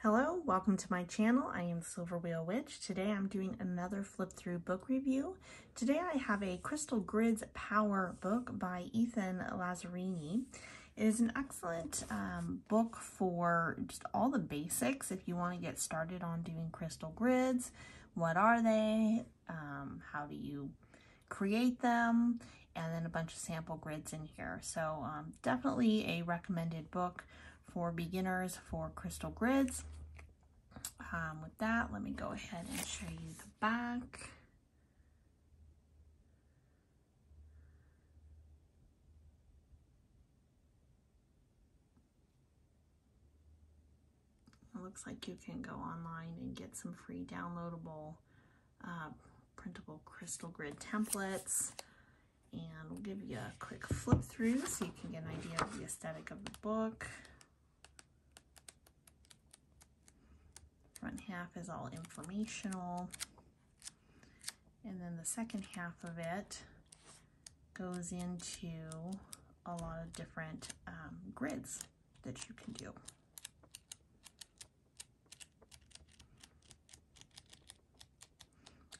Hello, welcome to my channel. I am Silver Wheel Witch. Today I'm doing another flip through book review. Today I have a Crystal Grids Power book by Ethan Lazzerini. It is an excellent book for just all the basics if you want to get started on doing crystal grids. What are they? How do you create them? And then a bunch of sample grids in here. So definitely a recommended book for beginners for crystal grids. With that, let me go ahead and show you the back. It looks like you can go online and get some free downloadable printable crystal grid templates, and we'll give you a quick flip through so you can get an idea of the aesthetic of the book. Front half is all informational, and then the second half of it goes into a lot of different grids that you can do.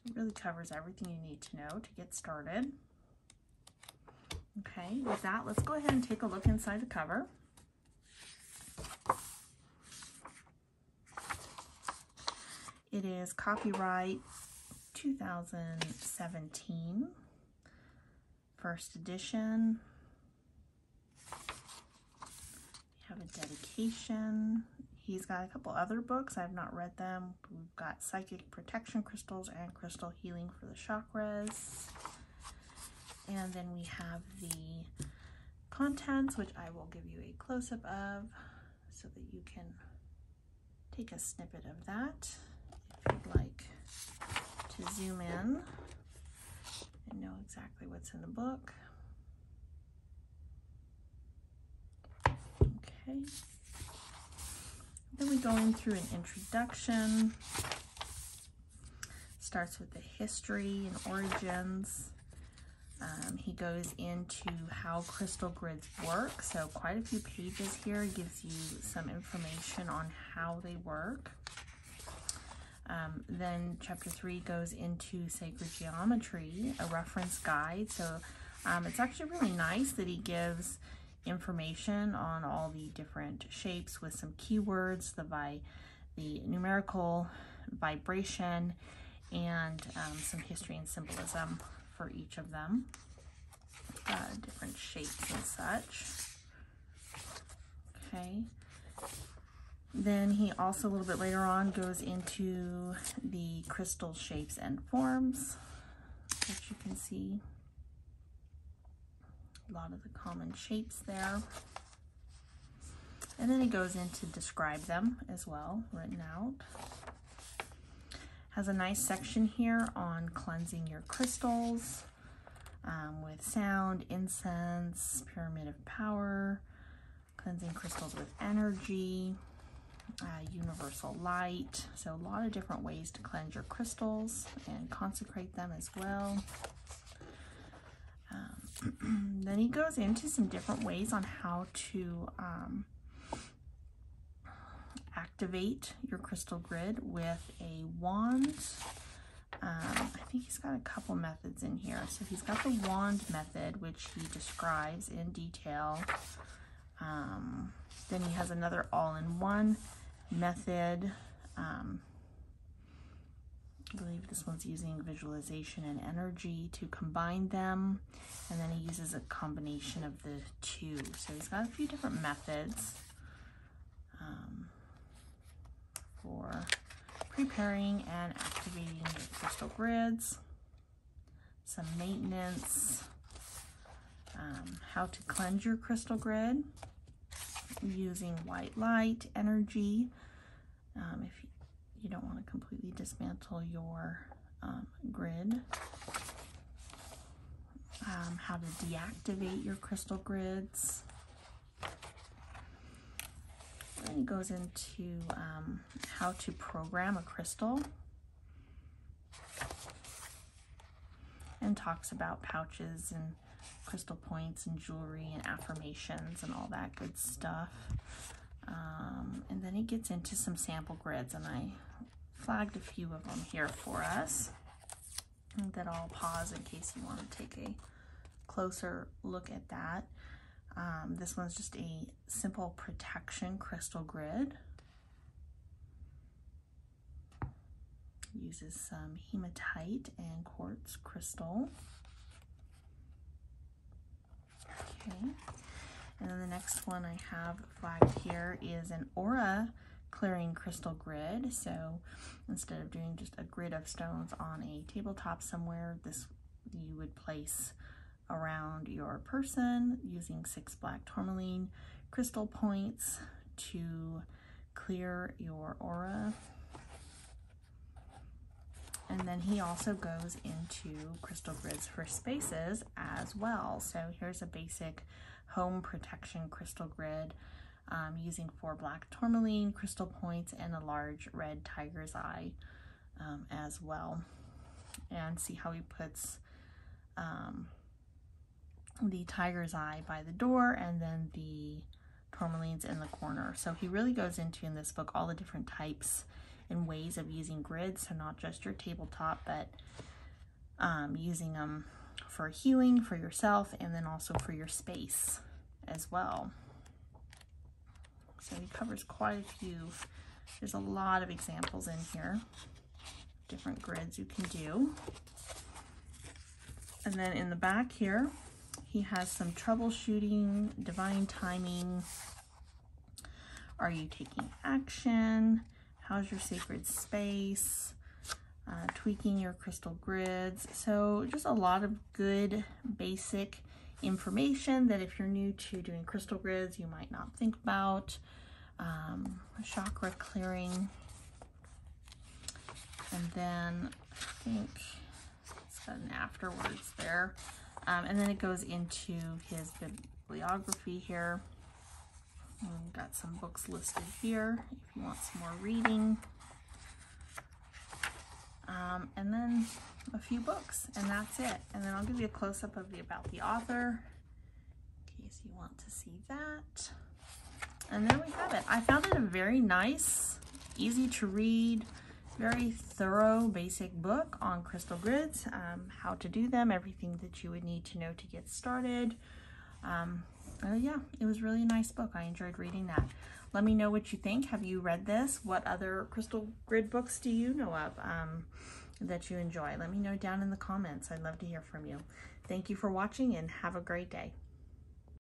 It really covers everything you need to know to get started. Okay, with that, let's go ahead and take a look inside the cover. It is copyright 2017, first edition. We have a dedication. He's got a couple other books. I've not read them. We've got Psychic Protection Crystals and Crystal Healing for the Chakras. And then we have the contents, which I will give you a close-up of so that you can take a snippet of that if you'd like to zoom in and know exactly what's in the book. Okay. Then we go in through an introduction. Starts with the history and origins. He goes into how crystal grids work. So quite a few pages here. Gives you some information on how they work. Then chapter 3 goes into sacred geometry, a reference guide. So it's actually really nice that he gives information on all the different shapes with some keywords, the numerical vibration, and some history and symbolism for each of them, different shapes and such. Okay. Then he also a little bit later on goes into the crystal shapes and forms, which you can see a lot of the common shapes there. And then he goes in to describe them as well, written out. Has a nice section here on cleansing your crystals with sound, incense, pyramid of power, cleansing crystals with energy, universal light. So a lot of different ways to cleanse your crystals and consecrate them as well. Then he goes into some different ways on how to activate your crystal grid with a wand. I think he's got a couple methods in here. So he's got the wand method, which he describes in detail. Then he has another all-in-one method. I believe this one's using visualization and energy to combine them. And then he uses a combination of the two. So he's got a few different methods for preparing and activating your crystal grids. Some maintenance, how to cleanse your crystal grid using white light energy. If you don't want to completely dismantle your grid. How to deactivate your crystal grids. Then he goes into how to program a crystal and talks about pouches and crystal points and jewelry and affirmations and all that good stuff. And then he gets into some sample grids, and I flagged a few of them here for us that I'll pause in case you want to take a closer look at that. This one's just a simple protection crystal grid. Uses some hematite and quartz crystal. Okay, and then the next one I have flagged here is an aura clearing crystal grid. So instead of doing just a grid of stones on a tabletop somewhere, this you would place around your person using 6 black tourmaline crystal points to clear your aura. And then he also goes into crystal grids for spaces as well. So here's a basic home protection crystal grid using 4 black tourmaline crystal points and a large red tiger's eye as well. And see how he puts the tiger's eye by the door and then the tourmalines in the corner. So he really goes into, in this book, all the different types and ways of using grids, so not just your tabletop, but using them for healing for yourself and then also for your space as well. So he covers quite a few. There's a lot of examples in here, different grids you can do. And then in the back here, he has some troubleshooting, divine timing, are you taking action, how's your sacred space, tweaking your crystal grids. So just a lot of good basic information that if you're new to doing crystal grids, you might not think about. Chakra clearing. And then I think it's got an afterwards there. And then it goes into his bibliography here. And we've got some books listed here if you want some more reading. And then a few books, and that's it. And then I'll give you a close-up of about the author in case you want to see that. And there we have it. I found it a very nice, easy to read, very thorough, basic book on crystal grids, how to do them, everything that you would need to know to get started. Yeah, it was really a nice book. I enjoyed reading that. Let me know what you think. Have you read this? What other crystal grid books do you know of that you enjoy? Let me know down in the comments. I'd love to hear from you. Thank you for watching and have a great day.